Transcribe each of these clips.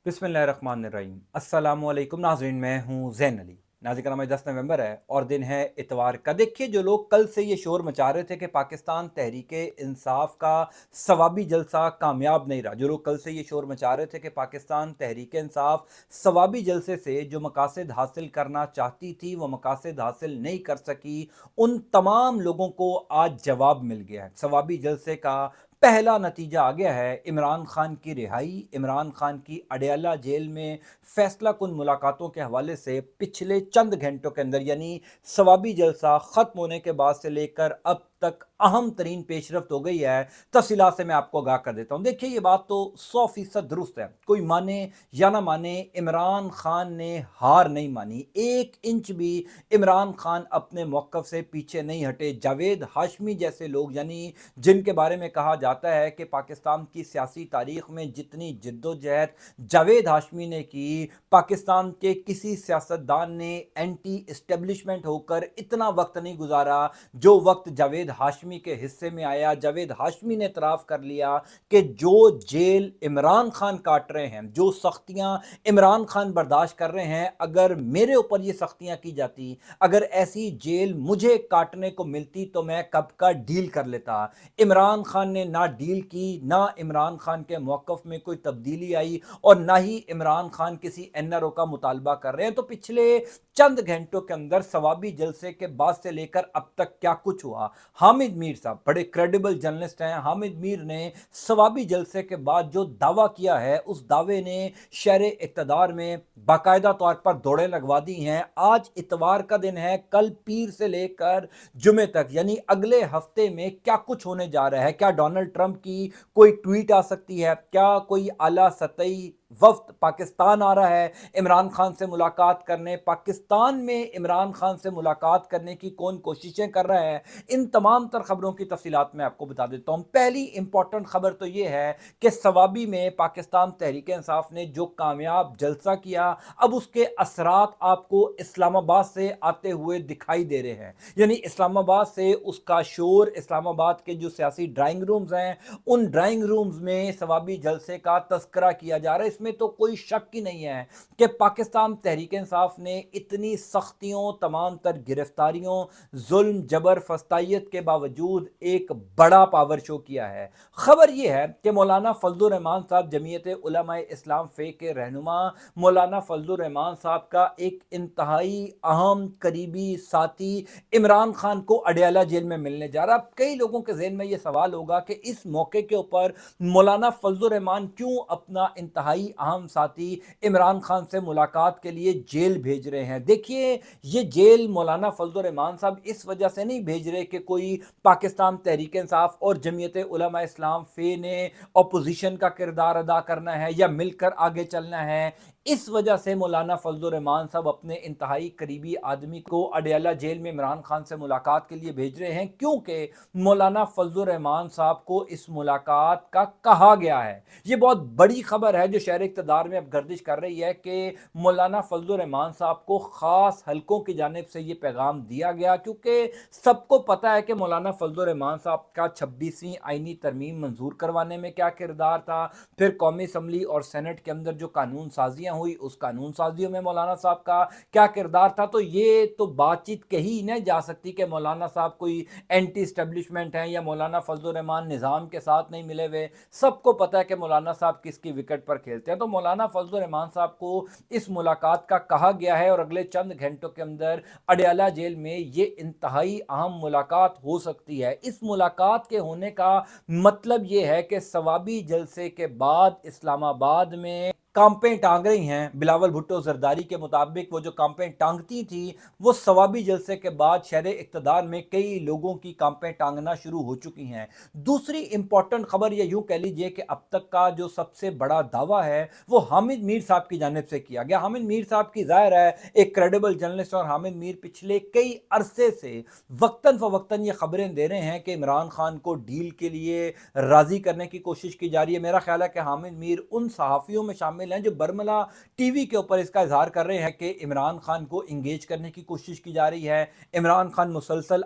बिस्मिल्लाहिर्रहमानिर्रहीम। अस्सलामुअलैकुम नाज़रीन, मैं हूँ ज़ैन अली। नाज़रीन कराम, आज 10 नवंबर है और दिन है इतवार का। देखिए, जो लोग कल से ये शोर मचा रहे थे कि पाकिस्तान तहरीके इंसाफ का सवाबी जलसा कामयाब नहीं रहा, जो लोग कल से ये शोर मचा रहे थे कि पाकिस्तान तहरीके इंसाफ सवाबी जलसे से जो मकासद हासिल करना चाहती थी वो मकासद हासिल नहीं कर सकी, उन तमाम लोगों को आज जवाब मिल गया है। सवाबी जलसे का पहला नतीजा आ गया है। इमरान खान की रिहाई, इमरान खान की अडयाला जेल में फैसला कुन मुलाकातों के हवाले से पिछले चंद घंटों के अंदर, यानी सवाबी जलसा ख़त्म होने के बाद से लेकर अब तक अहम तरीन पेशरफ्त हो गई है। तफसीलात से मैं आपको आगाह कर देता हूँ। देखिए, ये बात तो 100% दुरुस्त है, कोई माने या ना माने, इमरान खान ने हार नहीं मानी। एक इंच भी इमरान खान अपने मौक़िफ़ से पीछे नहीं हटे। जावेद हाशमी जैसे लोग, यानी जिनके बारे में कहा जाता है कि पाकिस्तान की सियासी तारीख़ में जितनी जद्दोजहद जावेद हाशमी ने की, पाकिस्तान के किसी सियासतदान ने एंटी इस्टेब्लिशमेंट होकर इतना वक्त नहीं गुजारा जो वक्त जावेद हाशमी के हिस्से में आया। जावेद हाशमी ने इतराफ़ कर लिया कि जो जेल इमरान खान काट रहे हैं, जो सख्तियाँ इमरान खान बर्दाश्त कर रहे हैं, अगर मेरे ऊपर ये सख्तियाँ की जाती, अगर ऐसी जेल मुझे काटने को मिलती तो मैं कब का डील कर लेता। इमरान खान ने ना डील की, ना इमरान खान के मौक़िफ़ में कोई तब्दीली आई और ना ही इमरान खान किसी एनआरओ का मुतालबा कर रहे हैं। तो पिछले चंद घंटों के अंदर सवाबी जलसे के बाद से लेकर अब तक क्या कुछ हुआ। हामिद मीर साहब बड़े क्रेडिबल जर्नलिस्ट हैं। हामिद मीर ने सवाबी जलसे के बाद जो दावा किया है, उस दावे ने शहर इक़्तिदार में बाकायदा तौर पर दौड़ें लगवा दी हैं। आज इतवार का दिन है, कल पीर से लेकर जुमे तक, यानी अगले हफ्ते में क्या कुछ होने जा रहा है। क्या डोनाल्ड ट्रंप की कोई ट्वीट आ सकती है? क्या कोई आला सतही वफ्द पाकिस्तान आ रहा है इमरान खान से मुलाकात करने? पाकिस्तान में इमरान खान से मुलाकात करने की कौन कोशिशें कर रहा है? इन तमाम तर खबरों की तफसीलात मैं आपको बता देता हूँ। पहली इंपॉर्टेंट खबर तो ये है कि सवाबी में पाकिस्तान तहरीक इंसाफ ने जो कामयाब जलसा किया, अब उसके असरात आपको इस्लामाबाद से आते हुए दिखाई दे रहे हैं। यानी इस्लामाबाद से उसका शोर, इस्लामाबाद के जो सियासी ड्राइंग रूम्स हैं, उन ड्राइंग रूम्स में सवाबी जलसे का तस्करा किया जा रहा है। इसमें तो कोई शक ही नहीं है कि पाकिस्तान तहरीक इंसाफ ने इतनी सख्तियों, तमाम तर गिरफ्तारियों, जुल्म, जबर, फस्तायत के बावजूद एक बड़ा पावर शो किया है। खबर यह है कि मौलाना फजलुर रहमान साहब, जमीयत उलमाए इस्लाम फे के रहनुमा मौलाना फजलुर रहमान साहब का एक इंतहाई अहम करीबी साथी इमरान खान को अडयाला जेल में मिलने जा रहा। अब कई लोगों के जहन में यह सवाल होगा कि इस मौके के ऊपर मौलाना फजलुर रहमान क्यों अपना इंतहाई अहम साथी इमरान खान से मुलाकात के लिए जेल भेज रहे हैं। देखिए, ये जेल मौलाना फजलुर रहमान साहब इस वजह से नहीं भेज रहे कि कोई पाकिस्तान तहरीक इंसाफ और जमीयत उलमा इस्लाम फे ने अपोजिशन का किरदार अदा करना है या मिलकर आगे चलना है। इस वजह से मौलाना फजलुर रहमान साहब अपने इंतहाई करीबी आदमी को अडयाला जेल में इमरान खान से मुलाकात के लिए भेज रहे हैं, क्योंकि मौलाना फजलुर रहमान साहब को इस मुलाकात का कहा गया है। ये बहुत बड़ी खबर है जो शहर इक़्तिदार में अब गर्दिश कर रही है कि मौलाना फजलुर रहमान साहब को ख़ास हलकों की जानिब से ये पैगाम दिया गया, क्योंकि सबको पता है कि मौलाना फजलुर रहमान साहब का 26वीं आइनी तरमीम मंजूर करवाने में क्या किरदार था। फिर कौमी असम्बली और सेनेट के अंदर जो कानून साजियाँ हुई, उस कानून साजियों में मौलाना साहब का क्या किरदार था। तो ये तो बातचीत कही नहीं जा सकती कि मौलाना साहब कोई एंटी इस्टेब्लिशमेंट हैं या मौलाना फजलुर रहमान निज़ाम के साथ नहीं मिले हुए। सबको पता है कि मौलाना साहब किसकी विकेट पर खेलते हैं। तो मौलाना फजलुर रहमान साहब को इस मुलाकात का कहा गया है और अगले चंद घंटों के अंदर अडयाला जेल में ये इंतहाई अहम मुलाकात हो सकती है। इस मुलाकात के होने का मतलब ये है कि सवाबी जलसे के बाद इस्लामाबाद में कांपें टांग रही हैं। बिलावल भुट्टो जरदारी के मुताबिक वो जो कांपें टांगती थी, वो सवाबी जलसे के बाद शहर इक़्तिदार में कई लोगों की कांपें टांगना शुरू हो चुकी हैं। दूसरी इंपॉर्टेंट खबर ये यूं कह लीजिए कि अब तक का जो सबसे बड़ा दावा है वो हामिद मीर साहब की जानिब से किया गया। हामिद मीर साहब की ज़ाहिर है एक क्रेडिबल जर्नलिस्ट, और हामिद मीर पिछले कई अरसे से वक्तन फ़वक्तन ये खबरें दे रहे हैं कि इमरान खान को डील के लिए राज़ी करने की कोशिश की जा रही है। मेरा ख्याल है कि हामिद मीर उन सहाफ़ियों में शामिल चैनल हैं जो बरमला टीवी के ऊपर इसका इजहार कर रहे हैं कि इमरान खान को इंगेज करने की कोशिश की जा रही है। इमरान खान मुसलसल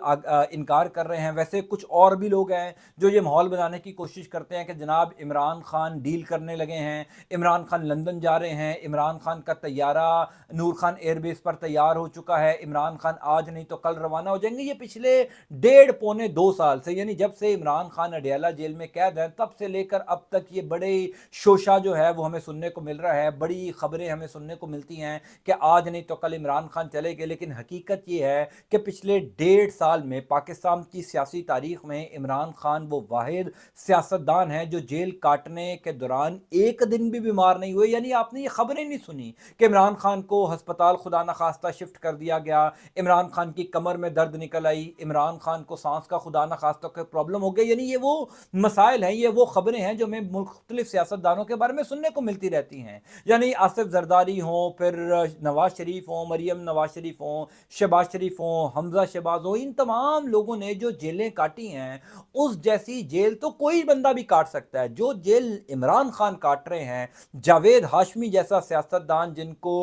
इनकार कर रहे हैं। वैसे कुछ और भी लोग हैं जो ये माहौल बनाने की कोशिश करते हैं कि जनाब इमरान खान डील करने लगे हैं, इमरान खान लंदन जा रहे हैं, इमरान खान का तैयारा नूर खान एयरबेस पर तैयार हो चुका है, इमरान खान आज नहीं तो कल रवाना हो जाएंगे। ये पिछले 1.5 पौने 2 साल से, यानी जब से इमरान खान अडियाला जेल में कैद है तब से लेकर अब तक ये बड़े शोशा जो है वो हमें सुनने को मिल रहा है, बड़ी खबरें हमें सुनने को मिलती हैं कि आज नहीं तो कल इमरान खान चले गए। लेकिन हकीकत ये है कि पिछले 1.5 साल में पाकिस्तान की सियासी तारीख में इमरान खान वो वाहिद सियासतदान है जो जेल काटने के दौरान एक दिन भी बीमार नहीं हुए। यानी आपने ये खबरें नहीं सुनी कि इमरान खान को अस्पताल खुदा न खास्ता शिफ्ट कर दिया गया, इमरान खान की कमर में दर्द निकल आई, इमरान खान को सांस का खुदा न खास्ता कोई प्रॉब्लम हो गई। यानी ये वो मसाइल हैं, ये वो खबरें हैं जो हमें मुख्तलिफ सियासतदानों के बारे में सुनने को मिलती रहती हैं। यानी आसिफ जरदारी हों, फिर नवाज शरीफ हों, मरियम नवाज शरीफ हों, शहबाज शरीफ हों, हमजा शहबाज हो, इन तमाम लोगों ने जो जेलें काटी हैं उस जैसी जेल तो कोई बंदा भी काट सकता है जो जेल इमरान खान काट रहे हैं। जावेद हाशमी जैसा सियासतदान जिनको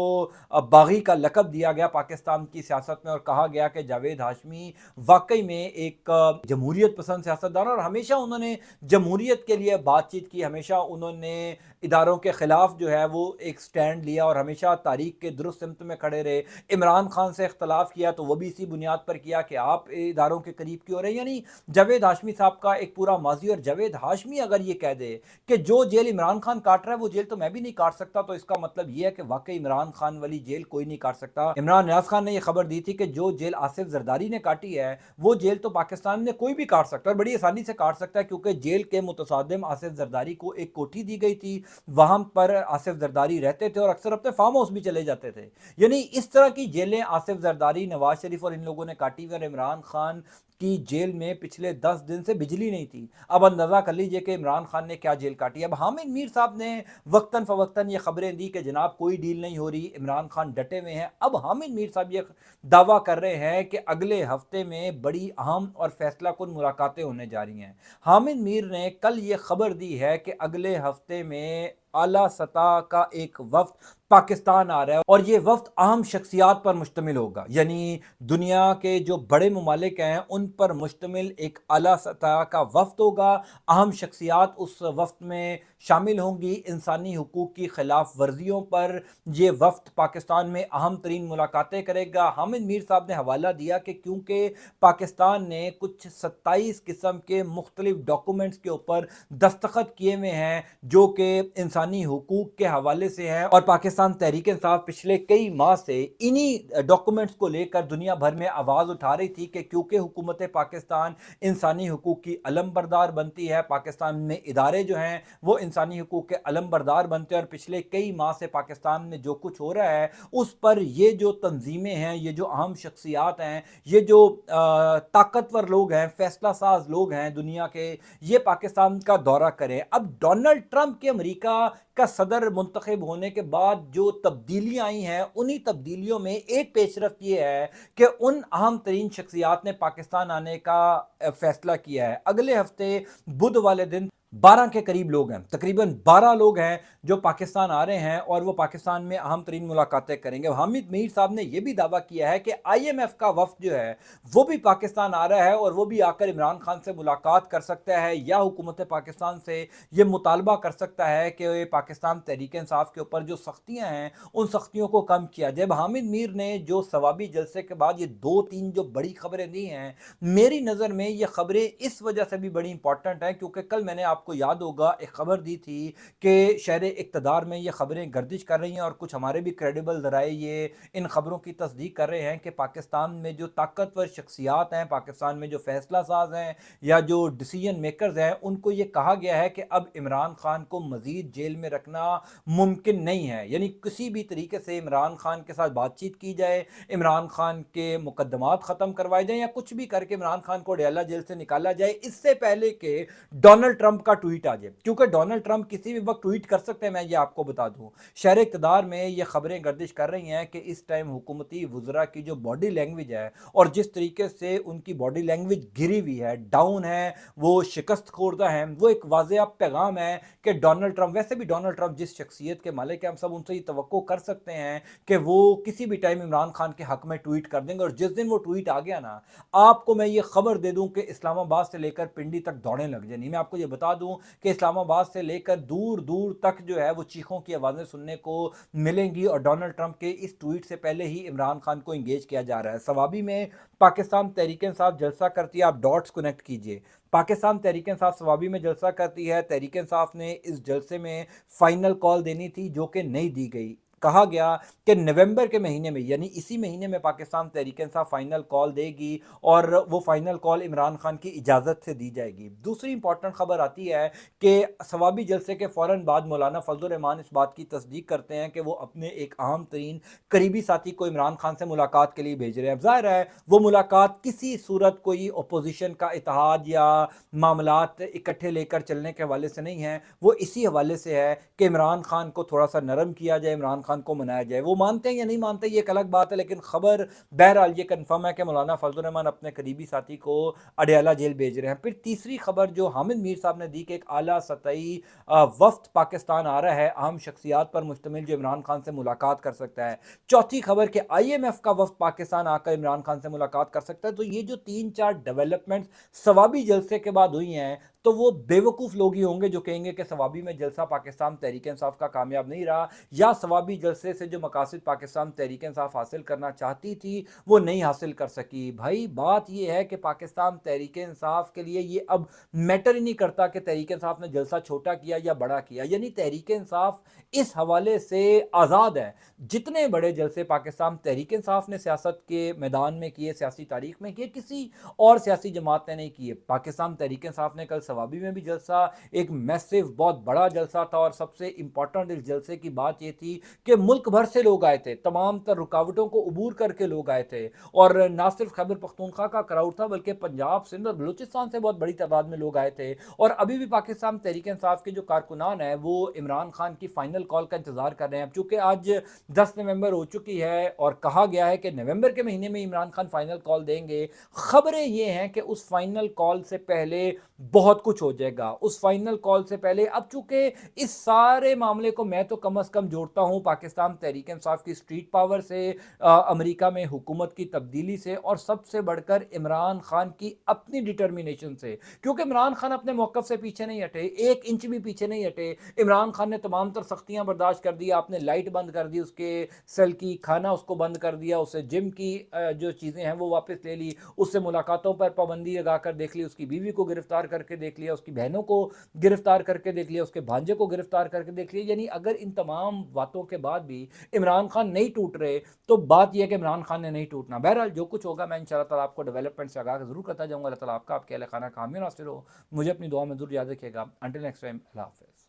बागी का लकब दिया गया पाकिस्तान की सियासत में और कहा गया कि जावेद हाशमी वाकई में एक जमहूरियत पसंद सियासतदान, और हमेशा उन्होंने जमहूरियत के लिए बातचीत की, हमेशा उन्होंने इदारों के खिलाफ जो है वो एक स्टैंड लिया और हमेशा तारीख के दुरुस्त सिमत में खड़े रहे। इमरान खान से इख्तलाफ किया तो वो भी इसी बुनियाद पर किया कि आप इदारों के करीब क्यों रहे। यानी जावेद हाशमी साहब का एक पूरा माजी, और जावेद हाशमी अगर ये कह दे कि जो जेल इमरान खान काट रहा है वो जेल तो मैं भी नहीं काट सकता, तो इसका मतलब ये है कि वाकई इमरान खान वाली जेल कोई नहीं काट सकता। इमरान नियाज खान ने यह खबर दी थी कि जो जेल आसिफ जरदारी ने काटी है वो जेल तो पाकिस्तान में कोई भी काट सकता है, और बड़ी आसानी से काट सकता है, क्योंकि जेल के मुतसादिम आसिफ जरदारी को एक कोठी दी गई थी, वहां पर आसिफ जरदारी रहते थे और अक्सर अपने फार्म हाउस भी चले जाते थे। यानी इस तरह की जेलें आसिफ जरदारी, नवाज शरीफ और इन लोगों ने काटी हुई, और इमरान खान की जेल में पिछले 10 दिन से बिजली नहीं थी। अब अंदाजा कर लीजिए कि इमरान खान ने क्या जेल काटी। अब हामिद मीर साहब ने वक्तन फवक्तन ये खबरें दी कि जनाब कोई डील नहीं हो रही, इमरान खान डटे हुए हैं। अब हामिद मीर साहब ये दावा कर रहे हैं कि अगले हफ्ते में बड़ी अहम और फैसला कुन मुलाकातें होने जा रही हैं। हामिद मीर ने कल ये खबर दी है कि अगले हफ्ते में आला सतह का एक वफ्द पाकिस्तान आ रहा है, और ये वफ्द अहम शख्सियात पर मुश्तमिल होगा। यानी दुनिया के जो बड़े ममालिक हैं उन पर मुश्तमिल एक आला सतह का वफ्द होगा। अहम शख्सियात उस वफ्द में शामिल होंगी। इंसानी हुकूक की खिलाफ वर्जियों पर ये वफ्द पाकिस्तान में अहम तरीन मुलाकातें करेगा। हामिद मीर साहब ने हवाला दिया कि क्योंकि पाकिस्तान ने कुछ 27 किस्म के मुख्तलिफ डॉक्यूमेंट्स के ऊपर दस्तखत किए हुए हैं जो कि इंसानी हुकूक के हवाले से हैं, और पाकिस्तान तहरीक इंसाफ पिछले कई माह से इन्हीं डॉक्यूमेंट्स को लेकर दुनिया भर में आवाज़ उठा रही थी कि क्योंकि हुकूमत पाकिस्तान इंसानी हुकूक की अलमबरदार बनती है, पाकिस्तान में इदारे जो हैं वो इंसानी हुकूक के अलमबरदार बनते हैं, और पिछले कई माह से पाकिस्तान में जो कुछ हो रहा है उस पर ये जो तंजीमें हैं, ये जो अहम शख्सियात हैं, ये जो ताकतवर लोग हैं, फैसला साज लोग हैं दुनिया के, ये पाकिस्तान का दौरा करें। अब डोनाल्ड ट्रंप के अमेरिका का सदर मुंतखब होने के बाद जो तब्दीलियां आई हैं, उन्हीं तब्दीलियों में एक पेशरफ्त ये है कि उन अहम तरीन शख्सियात ने पाकिस्तान आने का फैसला किया है। अगले हफ्ते बुध वाले दिन 12 के करीब लोग हैं, तकरीबन 12 लोग हैं जो पाकिस्तान आ रहे हैं, और वो पाकिस्तान में अहम तरीन मुलाकातें करेंगे। हामिद मीर साहब ने यह भी दावा किया है कि IMF का वफ्द जो है वो भी पाकिस्तान आ रहा है, और वो भी आकर इमरान खान से मुलाकात कर सकता है या हुकूमत पाकिस्तान से ये मुतालबा कर सकता है कि पाकिस्तान तहरीक इंसाफ के ऊपर जो सख्तियाँ हैं उन सख्तियों को कम किया जाए। हामिद मीर ने जो सवाबी जलसे के बाद ये 2-3 जो बड़ी खबरें दी हैं, मेरी नज़र में ये खबरें इस वजह से भी बड़ी इंपॉर्टेंट हैं क्योंकि कल मैंने आपको याद होगा एक खबर दी थी कि शहर इक़्तिदार में ये खबरें गर्दिश कर रही हैं, और कुछ हमारे भी क्रेडिबल ज़राए ये इन खबरों की तस्दीक कर रहे हैं कि पाकिस्तान में जो ताकतवर शख्सियात हैं, पाकिस्तान में जो फैसला साज हैं या जो डिसीजन मेकर्स हैं, उनको ये कहा गया है कि अब इमरान खान को मज़ीद जेल में रखना मुमकिन नहीं है। यानी किसी भी तरीके से इमरान खान के साथ बातचीत की जाए, इमरान खान के मुकदमात ख़त्म करवाए जाएँ, या कुछ भी करके इमरान खान को अडियाला जेल से निकाला जाए, इससे पहले कि डोनाल्ड ट्रंप का ट्वीट आ जाए, क्योंकि डोनाल्ड ट्रंप किसी भी वक्त ट्वीट कर सकते हैं। मैं ये आपको बता दूं, शहर इक़्तिदार में ये खबरें गर्दिश कर रही हैं कि इस टाइम हुकूमती वुज़रा की जो बॉडी लैंग्वेज है और जिस तरीके से उनकी बॉडी लैंग्वेज गिरी हुई है, डाउन है, वो शिकस्त खोरदा है, वो एक वाज़ेह पैगाम है कि डोनाल्ड ट्रंप, वैसे भी डोनाल्ड ट्रंप जिस शख्सियत के मालिक हैं, हम सब उनसे ये तवक्को कर सकते हैं कि वो किसी भी टाइम इमरान खान के हक में ट्वीट कर देंगे। और जिस दिन वो ट्वीट आ गया ना, आपको मैं ये खबर दे दूं कि इस्लामाबाद से लेकर पिंडी तक दौड़ें लग जानी। मैं आपको ये बता दूं कि इस्लामाबाद से लेकर दूर दूर तक जो है वो चीखों की आवाज़ें सुनने को मिलेंगी। और डोनाल्ड ट्रंप के इस ट्वीट से पहले ही इमरान खान को इंगेज किया जा रहा है। सवाबी में पाकिस्तान तहरीक इंसाफ जलसा करती है, आप डॉट्स कनेक्ट कीजिए। पाकिस्तान तहरीक इंसाफ सवाबी में जलसा करती है। तहरीक इंसाफ ने इस जलसे में फाइनल कॉल देनी थी, जो कि नहीं दी गई। कहा गया कि नवंबर के महीने में, यानी इसी महीने में, पाकिस्तान तहरीक इंसाफ फाइनल कॉल देगी और वो फाइनल कॉल इमरान खान की इजाज़त से दी जाएगी। दूसरी इंपॉर्टेंट खबर आती है कि सवाबी जलसे के फ़ौरन बाद मौलाना फजल रहमान इस बात की तस्दीक करते हैं कि वो अपने एक अहम तरीन करीबी साथी को इमरान खान से मुलाकात के लिए भेज रहे हैं। अब ज़ाहिर है वो मुलाकात किसी सूरत कोई अपोजिशन का इत्तेहाद या मामलात इकट्ठे लेकर चलने के हवाले से नहीं है, वो इसी हवाले से है कि इमरान खान को थोड़ा सा नरम किया जाए, इमरान खान को मनाया जाए। वो मानते हैं या नहीं मानते ये एक अलग बात है, लेकिन खबर बहरहाल ये कंफर्म है कि मौलाना फजल रहमान अपने करीबी साथी को अडयाला जेल भेज रहे हैं। फिर तीसरी खबर जो हामिद मीर साहब ने दी कि एक आला सतही वफ्द पाकिस्तान आ रहा है, अहम शख्सियात पर मुश्तमिल, जो इमरान खान से मुलाकात कर सकता है। चौथी खबर कि IMF का वफ्द पाकिस्तान आकर इमरान खान से मुलाकात कर सकता है। तो ये जो 3-4 डेवलपमेंट सवाबी जलसे के बाद हुई हैं, तो वो बेवकूफ़ लोग ही होंगे जो कहेंगे कि सवाबी में जलसा पाकिस्तान तहरीक इंसाफ का कामयाब नहीं रहा, या सवाबी जलसे से जो मकासद पाकिस्तान तहरीक इंसाफ हासिल करना चाहती थी वो नहीं हासिल कर सकी। भाई बात ये है कि पाकिस्तान तहरीक इंसाफ के लिए ये अब मैटर ही नहीं करता कि तहरीक इंसाफ ने जलसा छोटा किया या बड़ा किया, यानी तहरीक इंसाफ इस हवाले से आज़ाद है। जितने बड़े जलसे पाकिस्तान तहरीक इंसाफ ने सियासत के मैदान में किए, सियासी तारीख में किए, किसी और सियासी जमात ने नहीं किए। पाकिस्तान तहरीक इंसाफ ने कल सवाबी में भी जलसा, एक मैसिव बहुत बड़ा जलसा था, और सबसे इंपॉर्टेंट इस जलसे की बात यह थी कि मुल्क भर से लोग आए थे, तमाम तर रुकावटों को अबूर करके लोग आए थे। और ना सिर्फ खैबर पख्तूनख्वा का क्राउड था, बल्कि पंजाब, सिंध और बलूचिस्तान से बहुत बड़ी तादाद में लोग आए थे। और अभी भी पाकिस्तान तहरीक इंसाफ के जो कारकुनान है वो इमरान खान की फाइनल कॉल का इंतजार कर रहे हैं। अब चूंकि आज 10 नवंबर हो चुकी है और कहा गया है कि नवंबर के महीने में इमरान खान फाइनल कॉल देंगे, खबरें ये हैं कि उस फाइनल कॉल से पहले बहुत कुछ हो जाएगा। उस फाइनल कॉल से पहले, अब चूंकि इस सारे मामले को मैं तो कम अज कम जोड़ता हूं पाकिस्तान तहरीक इंसाफ की स्ट्रीट पावर से, अमेरिका में हुकूमत की तब्दीली से, और सबसे बढ़कर इमरान खान की अपनी डिटर्मिनेशन से। क्योंकि इमरान खान अपने मौकफ से पीछे नहीं हटे, 1 इंच भी पीछे नहीं हटे। इमरान खान ने तमाम तर सख्तियां बर्दाश्त कर दी, आपने लाइट बंद कर दी उसके सेल की, खाना उसको बंद कर दिया, उससे जिम की जो चीज़ें हैं वो वापस ले ली, उससे मुलाकातों पर पाबंदी लगाकर देख ली, उसकी बीवी को गिरफ्तार करके देख लिया, उसकी बहनों को गिरफ्तार करके देख लिया, उसके भांजे को गिरफ्तार करके देख लिया। यानी अगर इन तमाम बातों के बाद भी इमरान खान नहीं टूट रहे, तो बात यह है कि इमरान खान ने नहीं टूटना। बहरहाल जो कुछ होगा मैं इंशाअल्लाह ताला आपको डेवलपमेंट से आगाह जरूर करता जाऊँगा। अल्लाह ताला आपका, आपके अहल खाना कामयाब नासिर हो। मुझे अपनी दुआ में जरूर याद रखिएगा। अंटिल नेक्स्ट टाइम, अल्लाह हाफ़िज़।